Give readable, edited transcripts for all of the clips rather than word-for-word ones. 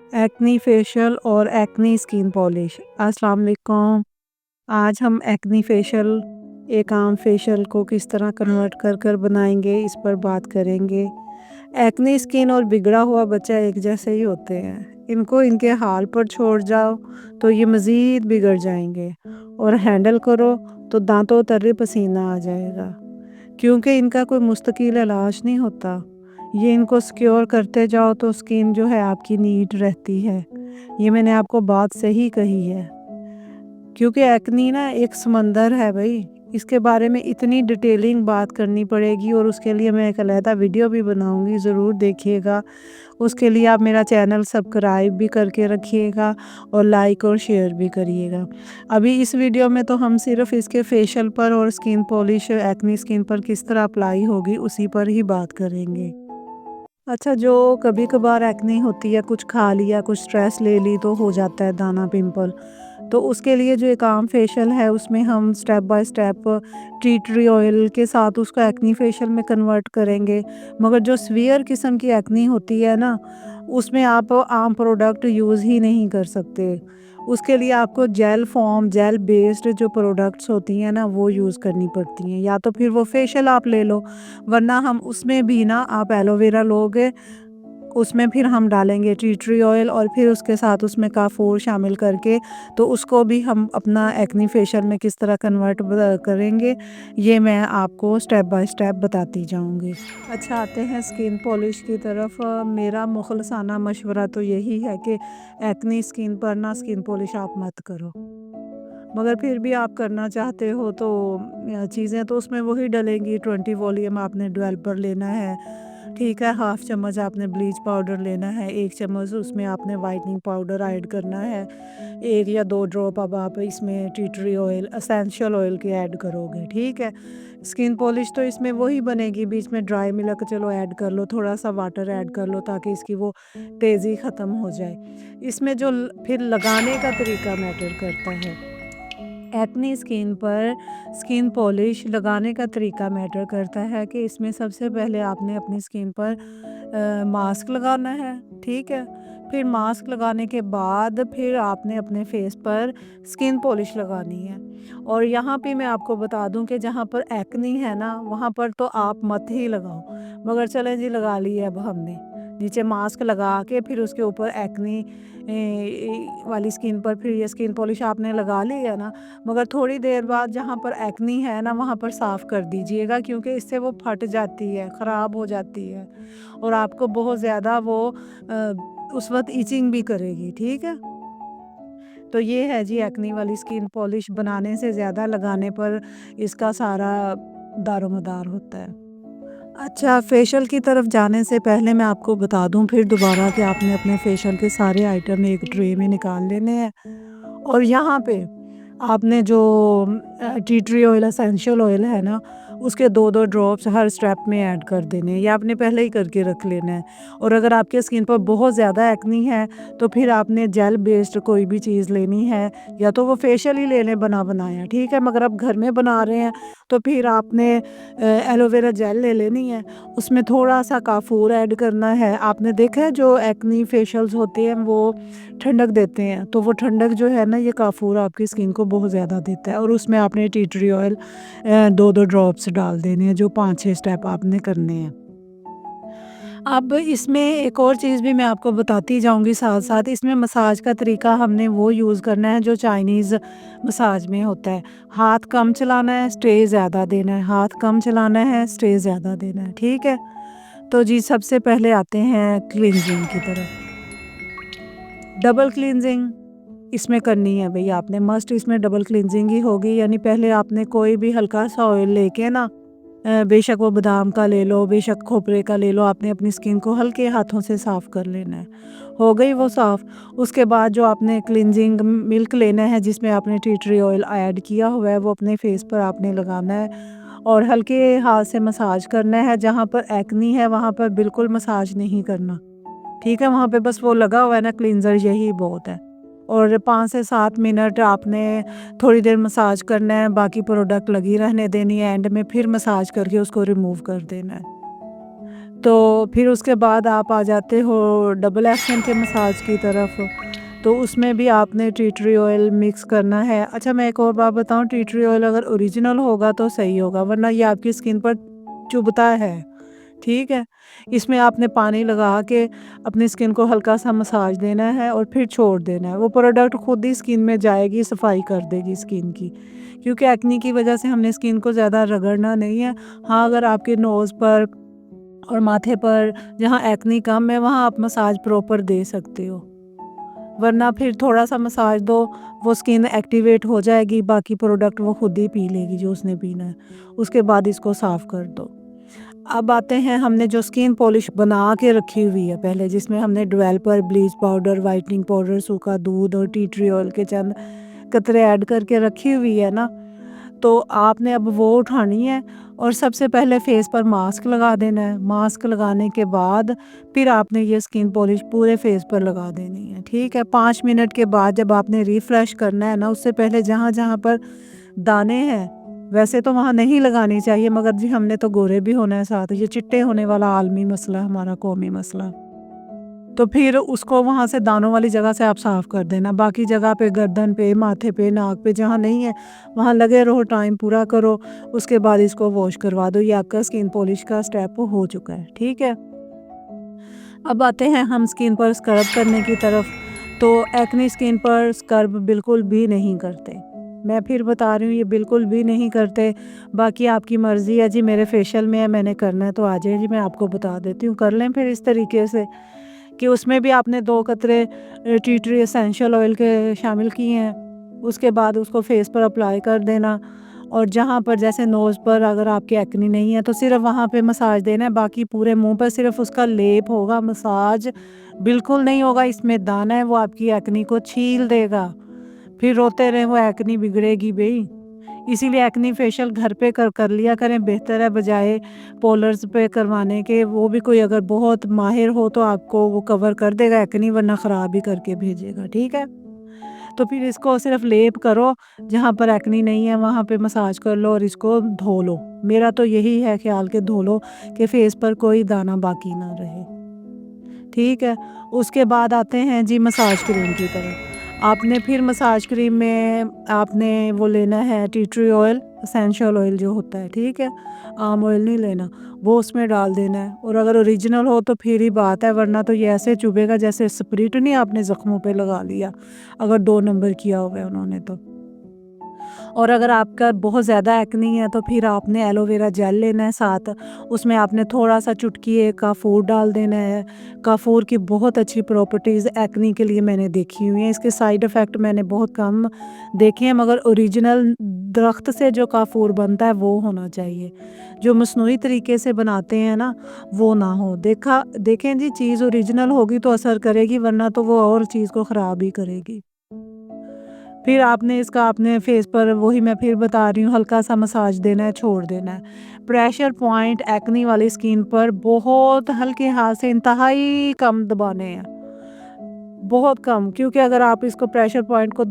Acne facial और acne skin polish. अस्सलाम वालेकुम। आज हम एक्नी फेशियल एक आम फेशियल को किस तरह कन्वर्ट कर कर बनाएंगे, इस पर बात करेंगे। एक्नी स्किन और बिगड़ा हुआ बच्चा एक जैसे ही होते हैं। इनको इनके हाल पर छोड़ जाओ तो ये मज़ीद बिगड़ जाएंगे, और हैंडल करो तो दांतों तले पसीना आ जाएगा, क्योंकि इनका कोई मुस्तकिल इलाज नहीं होता। ये इनको सिक्योर करते जाओ तो स्किन जो है आपकी नीट रहती है। ये मैंने आपको बात सही कही है, क्योंकि एक्नी ना एक समंदर है भाई। इसके बारे में इतनी डिटेलिंग बात करनी पड़ेगी, और उसके लिए मैं एक अलहदा वीडियो भी बनाऊंगी, ज़रूर देखिएगा। उसके लिए आप मेरा चैनल सब्सक्राइब भी करके रखिएगा और लाइक और शेयर भी करिएगा। अभी इस वीडियो में तो हम सिर्फ इसके फेशियल पर और स्किन पॉलिश एक्नी स्किन पर किस तरह अप्लाई होगी उसी पर ही बात करेंगे। अच्छा, जो कभी कभार एक्ने होती है, कुछ खा लिया, कुछ स्ट्रेस ले ली तो हो जाता है दाना पिंपल। तो उसके लिए जो एक आम फेशियल है, उसमें हम step by step tea tree oil के साथ उसको एक्नी फेशियल में कन्वर्ट करेंगे। मगर जो सीवियर किस्म की एक्नी होती है ना, उसमें आप आम प्रोडक्ट यूज़ ही नहीं कर सकते। उसके लिए आपको जेल फॉर्म, जेल बेस्ड जो प्रोडक्ट्स होती हैं ना, वो यूज़ करनी पड़ती हैं। या तो फिर वो फेशियल आप ले लो, वरना हम उसमें भी ना, आप एलोवेरा लोगे, उसमें फिर हम डालेंगे टी ट्री ऑयल, और फिर उसके साथ उसमें काफ़ूर शामिल करके तो उसको भी हम अपना एक्नी फेशियल में किस तरह कन्वर्ट करेंगे, ये मैं आपको स्टेप बाय स्टेप बताती जाऊंगी। अच्छा, आते हैं स्किन पॉलिश की तरफ। मेरा मुखलसाना मशवरा तो यही है कि एक्नी स्किन पर ना स्किन पॉलिश आप मत करो। मगर फिर भी आप करना चाहते हो तो चीज़ें तो उसमें वही डलेंगी। 20 वॉल्यूम आपने डेवलपर लेना है, ठीक है। हाफ चम्मच आपने ब्लीच पाउडर लेना है, 1 चम्मच उसमें आपने वाइटनिंग पाउडर ऐड करना है, 1 या 2 ड्रॉप अब आप इसमें tea tree oil, essential oil के ऐड करोगे, ठीक है। स्किन पॉलिश तो इसमें वही बनेगी, बीच में ड्राई मिल्क चलो ऐड कर लो, थोड़ा सा वाटर ऐड कर लो ताकि इसकी वो तेज़ी ख़त्म हो जाए। इसमें जो फिर लगाने का तरीका मैटर करता है। एक्नी स्किन पर स्किन पॉलिश लगाने का तरीका मैटर करता है कि इसमें सबसे पहले आपने अपनी स्किन पर मास्क लगाना है, ठीक है। फिर मास्क लगाने के बाद फिर आपने अपने फेस पर स्किन पॉलिश लगानी है। और यहाँ पे मैं आपको बता दूं कि जहाँ पर एक्नी है ना, वहाँ पर तो आप मत ही लगाओ। मगर चलें जी, लगा ली है अब हमने। नीचे मास्क लगा के फिर उसके ऊपर एक्नी वाली स्किन पर फिर ये स्किन पॉलिश आपने लगा ली है ना, मगर थोड़ी देर बाद जहाँ पर एक्नी है ना, वहाँ पर साफ़ कर दीजिएगा, क्योंकि इससे वो फट जाती है, ख़राब हो जाती है, और आपको बहुत ज़्यादा वो उस वक़्त इचिंग भी करेगी, ठीक है। तो ये है जी एक्नी वाली स्किन पॉलिश, बनाने से ज़्यादा लगाने पर इसका सारा दारोमदार होता है। अच्छा, फेशियल की तरफ जाने से पहले मैं आपको बता दूं फिर दोबारा कि आपने अपने फेशियल के सारे आइटम एक ट्रे में निकाल लेने हैं, और यहाँ पे आपने जो tea tree oil, essential oil है ना, उसके 2-2 ड्रॉप्स हर स्टेप में ऐड कर देने हैं, या आपने पहले ही करके रख लेना है। और अगर आपके स्किन पर बहुत ज़्यादा एक्नी है तो फिर आपने जेल बेस्ड कोई भी चीज़ लेनी है, या तो वो फेशियल ही ले लें बना बनाया, ठीक है। मगर आप घर में बना रहे हैं तो फिर आपने एलोवेरा जेल ले लेनी है, उसमें थोड़ा-सा काफ़ूर ऐड करना है। आपने देखा है जो एक्नी फेशियल्स होते हैं वो ठंडक देते हैं, तो वो ठंडक जो है ना, ये काफ़ूर आपकी स्किन को बहुत ज़्यादा देता है। और उसमें आपने टी ट्री ऑयल 2-2 ड्रॉप्स डाल देने हैं, जो 5-6 स्टेप आपने करने हैं। अब इसमें एक और चीज़ भी मैं आपको बताती जाऊँगी साथ-साथ। इसमें मसाज का तरीका हमने वो यूज़ करना है जो चाइनीज़ मसाज में होता है। हाथ कम चलाना है, स्टे ज़्यादा देना है, हाथ कम चलाना है, स्टे ज़्यादा देना है, ठीक है? तो जी, सबसे पहले आते हैं क्लींजिंग की तरफ। डबल क्लींजिंग इसमें करनी है भई आपने, मस्ट इसमें डबल क्लींजिंग ही होगी। यानी पहले आपने कोई भी हल्का-सा ऑयल लेके ना, बेशक वो बादाम का ले लो, बेशक खोपरे का ले लो, आपने अपनी स्किन को हल्के हाथों से साफ़ कर लेना है। हो गई वो साफ़, उसके बाद जो आपने क्लींजिंग मिल्क लेना है जिसमें आपने टी ट्री ऑयल ऐड किया हुआ है, वो अपने फेस पर आपने लगाना है, और हल्के हाथ से मसाज करना है। जहाँ पर एक्नी है वहाँ पर बिल्कुल मसाज नहीं करना, ठीक है। वहाँ पे बस वो लगा हुआ है ना क्लींज़र, यही बहुत है। और 5 से 7 मिनट आपने थोड़ी देर मसाज करना है, बाकी प्रोडक्ट लगी रहने देनी है, एंड में फिर मसाज करके उसको रिमूव कर देना है। तो फिर उसके बाद आप आ जाते हो डबल एक्शन के मसाज की तरफ। तो उसमें भी आपने टी ट्री ऑयल मिक्स करना है। अच्छा, मैं एक और बात बताऊँ, टी ट्री ऑयल अगर ओरिजिनल होगा तो सही होगा, वरना ये आपकी स्किन पर चुभता है। ठीक है, इसमें आपने पानी लगा के अपनी स्किन को हल्का सा मसाज देना है और फिर छोड़ देना है। वो प्रोडक्ट खुद ही स्किन में जाएगी, सफाई कर देगी स्किन की, क्योंकि एक्नी की वजह से हमने स्किन को ज़्यादा रगड़ना नहीं है। हाँ, अगर आपके नोज़ पर और माथे पर जहाँ एक्नी कम है वहाँ आप मसाज प्रॉपर दे सकते हो, वरना फिर थोड़ा सा मसाज दो, वो स्किन एक्टिवेट हो जाएगी, बाकी प्रोडक्ट वो खुद ही पी लेगी जो उसने पीना है। उसके बाद इसको साफ़ कर दो। अब आते हैं, हमने जो स्किन पॉलिश बना के रखी हुई है पहले, जिसमें हमने developer, bleach powder, whitening powder, सूखा दूध और टी ट्री ऑयल के चंद कतरे ऐड करके रखी हुई है ना, तो आपने अब वो उठानी है और सबसे पहले फेस पर मास्क लगा देना है। मास्क लगाने के बाद फिर आपने ये स्किन पॉलिश पूरे फेस पर लगा देनी है। ठीक है, 5 मिनट के बाद जब आपने रिफ्रेश करना है ना, उससे पहले जहाँ जहाँ पर दाने हैं, वैसे तो वहाँ नहीं लगानी चाहिए, मगर जी हमने तो गोरे भी होना है साथ, ये चिट्टे होने वाला आलमी मसला, हमारा कौमी मसला। तो फिर उसको वहाँ से दानों वाली जगह से आप साफ़ कर देना। बाकी जगह पे, गर्दन पे, माथे पे, नाक पे जहाँ नहीं है वहाँ लगे रहो, टाइम पूरा करो। उसके बाद इसको वॉश करवा दो। ये आपका स्किन पॉलिश का स्टेप हो चुका है। ठीक है, अब आते हैं हम स्किन पर स्क्रब करने की तरफ। तो एक्ने स्किन पर स्क्रब बिल्कुल भी नहीं करते। मैं फिर बता रही हूँ, ये बिल्कुल भी नहीं करते। बाकी आपकी मर्ज़ी है जी, मेरे फेशियल में है, मैंने करना है तो आ जाइए जी, मैं आपको बता देती हूँ। कर लें फिर इस तरीके से कि उसमें भी आपने 2 कतरे टी ट्री एसेंशियल ऑयल के शामिल किए हैं। उसके बाद उसको फेस पर अप्लाई कर देना, और जहाँ पर जैसे नोज़ पर अगर आपकी एक्नी नहीं है तो सिर्फ़ वहाँ पे मसाज देना है, बाकी पूरे मुँह पर सिर्फ़ उसका लेप होगा, मसाज बिल्कुल नहीं होगा। इसमें दाना है, वो आपकी एक्नी को छील देगा। फिर रोते रहें, वो एक्नी बिगड़ेगी भई। इसीलिए एक्नी फेशियल घर पे कर लिया करें, बेहतर है, बजाय पार्लर्स पे करवाने के। वो भी कोई अगर बहुत माहिर हो तो आपको वो कवर कर देगा एक्नी, वरना ख़राब ही करके भेजेगा। ठीक है? तो फिर इसको सिर्फ़ लेप करो, जहाँ पर एक्नी नहीं है वहाँ पे मसाज कर लो और इसको धो लो। मेरा तो यही है ख़्याल कि धो लो, कि फेस पर कोई दाना बाकी ना रहे। ठीक है, उसके बाद आते हैं जी मसाज क्रीम की तरफ। आपने फिर मसाज क्रीम में आपने वो लेना है tea tree oil, essential oil जो होता है, ठीक है? आम ऑयल नहीं लेना, वो उसमें डाल देना है। और अगर ओरिजिनल हो तो फिर ही बात है, वरना तो ये ऐसे चुभेगा जैसे स्प्रिट नहीं आपने ज़ख्मों पे लगा लिया, अगर 2 नंबर किया हुआ है उन्होंने तो। और अगर आपका बहुत ज़्यादा एक्नी है तो फिर आपने एलोवेरा जेल लेना है साथ, उसमें आपने थोड़ा-सा चुटकी 1 काफ़ूर डाल देना है। काफ़ूर की बहुत अच्छी प्रॉपर्टीज़ एक्नी के लिए मैंने देखी हुई हैं, इसके साइड इफ़ेक्ट मैंने बहुत कम देखे हैं, मगर ओरिजिनल दरख्त से जो काफ़ूर बनता है वो होना चाहिए। जो मस्नूई तरीके से बनाते हैं ना, वो ना हो। देखें जी, चीज़ ओरिजिनल होगी तो असर करेगी, वरना तो वो और चीज़ को ख़राब ही करेगी। फिर आपने इसका अपने फेस पर, वही मैं फिर बता रही हूँ, हल्का-सा मसाज देना है, छोड़ देना है। प्रेशर पॉइंट एक्ने वाली स्किन पर बहुत हल्के हाथ से इंतहाई कम दबाने हैं, बहुत कम, क्योंकि अगर आप इसको प्रेशर पॉइंट को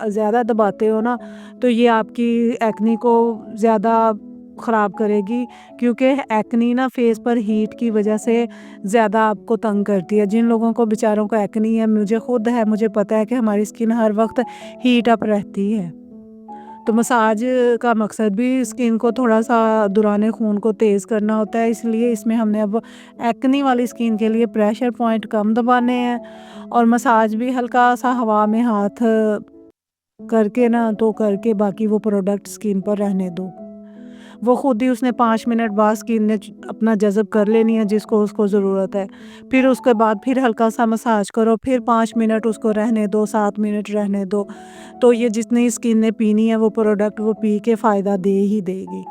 ज़्यादा दबाते हो ना, तो ये आपकी एक्ने को ज़्यादा ख़राब करेगी, क्योंकि एक्ने ना फेस पर हीट की वजह से ज़्यादा आपको तंग करती है। जिन लोगों को बेचारों को एक्ने है, मुझे खुद है, मुझे पता है कि हमारी स्किन हर वक्त हीट अप रहती है। तो मसाज का मकसद भी स्किन को थोड़ा-सा दौरान खून को तेज़ करना होता है, इसलिए इसमें हमने अब एक्ने वाली स्किन के लिए प्रेशर पॉइंट कम दबाने हैं, और मसाज भी हल्का-सा हवा में हाथ करके ना, तो करके बाकी वो प्रोडक्ट स्किन पर रहने दो। वो खुद ही उसने 5 मिनट बाद स्किन ने अपना जज़ब कर लेनी है, जिसको उसको ज़रूरत है। फिर उसके बाद फिर हल्का-सा मसाज करो, फिर 5 मिनट उसको रहने दो, 7 मिनट रहने दो। तो ये जितनी स्किन ने पीनी है वो प्रोडक्ट वो पी के फ़ायदा दे ही देगी।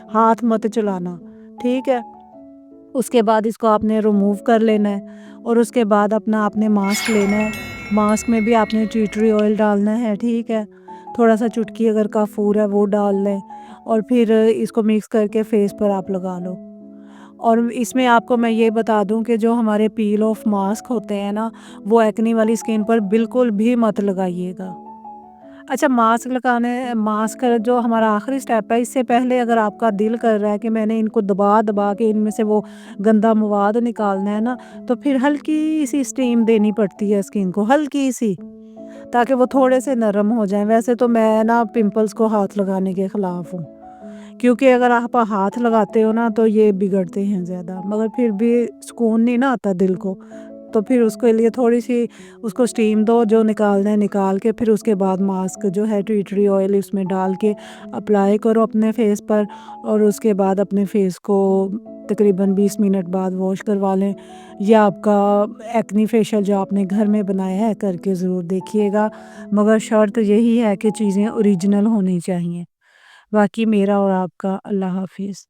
हाथ मत चलाना, ठीक है? उसके बाद इसको आपने रिमूव कर लेना है, और उसके बाद अपना आपने मास्क लेना है। मास्क में भी आपने टी ट्री ऑयल डालना है, ठीक है? थोड़ा-सा चुटकी अगर काफ़ूर है वो डाल लें, और फिर इसको मिक्स करके फेस पर आप लगा लो। और इसमें आपको मैं ये बता दूँ कि जो हमारे पील ऑफ मास्क होते हैं ना, वो एक्ने वाली स्किन पर बिल्कुल भी मत लगाइएगा। अच्छा, मास्क जो हमारा आखिरी स्टेप है, इससे पहले अगर आपका दिल कर रहा है कि मैंने इनको दबा-दबा के इनमें से वो गंदा मवाद निकालना है ना, तो फिर हल्की-सी स्टीम देनी पड़ती है स्किन को, हल्की-सी, ताकि वो थोड़े से नरम हो जाएँ। वैसे तो मैं ना पिंपल्स को हाथ लगाने के खिलाफ हूँ, क्योंकि अगर आप हाथ लगाते हो ना तो ये बिगड़ते हैं ज़्यादा, मगर फिर भी सुकून नहीं ना आता दिल को। तो फिर उसके लिए थोड़ी-सी उसको स्टीम दो, जो निकालना है निकाल के फिर उसके बाद मास्क जो है टी ट्री ऑयल उसमें डाल के अप्लाई करो अपने फेस पर, और उसके बाद अपने फेस को तकरीबन 20 मिनट बाद वॉश करवा लें। या आपका एक्नी फेशियल जो आपने घर में बनाया है करके ज़रूर देखिएगा, मगर शर्त यही है कि चीज़ें ओरिजिनल होनी चाहिए। बाकी मेरा और आपका अल्लाह हाफ़िज़।